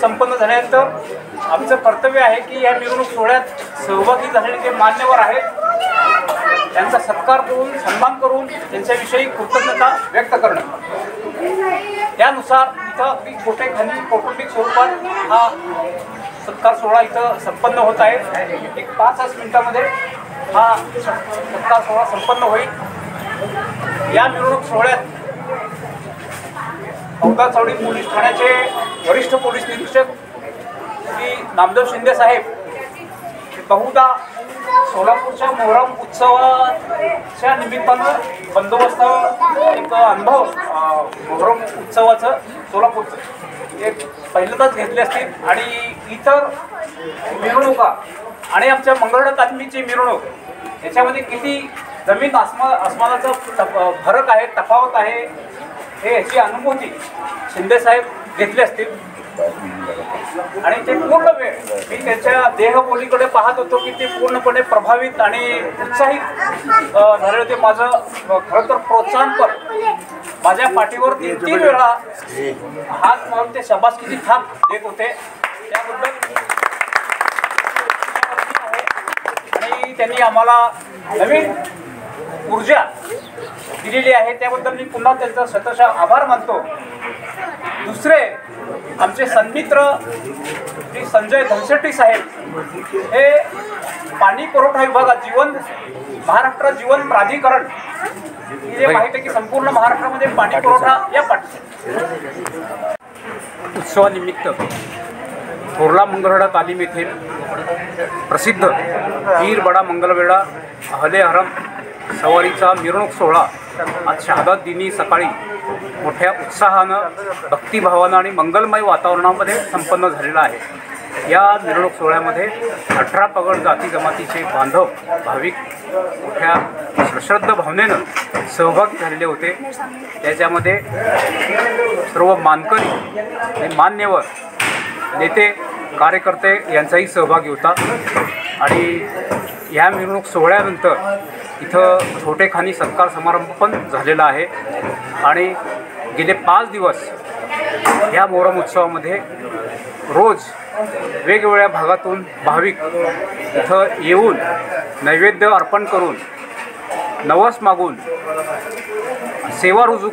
संपन्न झाल्यानंतर आमचं कर्तव्य आहे की या मिरवणूक सोहळ्यात सहभागी झालेले जे मान्यवर आहेत त्यांचा सत्कार करून सन्मान करून त्यांच्याविषयी कृतज्ञता व्यक्त करणं। त्यानुसार इथं अगदी छोटेखानी कौटुंबिक स्वरूपात हा सत्कार सोहळा इथं संपन्न होत आहे। एक 5-6 मिनिटांमध्ये हा सत्कार सोहळा संपन्न होईल। या मिरवणूक सोहळ्यात औंधा चावडी पोलीस ठाण्याचे वरिष्ठ पोलीस निरीक्षक श्री नामदेव शिंदे साहेब बहुधा सोलापूरच्या मोहरम उत्सवाच्या निमित्तानं बंदोबस्त एक अनुभव मोहरम उत्सवाचं सोलापूरचं एक पहिल्यांदाच घेतले असतील आणि इतर मिरवणुका आणि आमच्या मंगळवेढा तालमीची मिरवणूक याच्यामध्ये किती जमीन आसमानाचा फरक आहे, तफावत आहे हे याची अनुभूती शिंदेसाहेब घेतली असतील। आणि ते पूर्ण वेळ मी त्यांच्या देहबोलीकडे पाहत होतो की ते पूर्णपणे प्रभावित आणि उत्साहित झाले होते। माझं खरं तर प्रोत्साहनपर माझ्या पाठीवर 3 वेळा हात मारून ते शाबासकीची थाप देत होते। त्याबद्दल आणि त्यांनी आम्हाला नवीन ऊर्जा दिलेली आहे त्याबद्दल मी पुन्हा त्यांचा शतशः आभार मानतो। दुसरे आमचे सन्मित्र श्री संजय धनशेट्टी साहेब हे पाणी पुरवठा विभागात महाराष्ट्र जीवन प्राधिकरण हे माहिती आहे की संपूर्ण महाराष्ट्रामध्ये पाणी पुरवठा या उत्सवानिमित्त थोरला मंगळवेढा तालीम येथील प्रसिद्ध पीर बडा मंगलवेढा अहले हरम सवारीचा मिरवणूक सोहळा आज शहादत दिनी सकाळी मोठ्या उत्साहानं भक्तिभावानं आणि मंगलमय वातावरणामध्ये संपन्न झालेला आहे। या मिरवणूक सोहळ्यामध्ये 18 पगड जाती जमातीचे बांधव भाविक मोठ्या सश्रद्ध भावनेनं सहभागी झालेले होते। त्याच्यामध्ये सर्व मानकरी आणि मान्यवर नेते कार्यकर्ते यांचाही सहभागी होता। आणि या मिरवणूक सोहळ्यानंतर इथं छोटेखानी सत्कार समारंभ पण झालेला आहे। आणि गेले 5 दिवस या मोहरम उत्सवामध्ये रोज वेगवेगळ्या भागातून भाविक इथं येऊन नैवेद्य अर्पण करून नवस मागून सेवा रुजू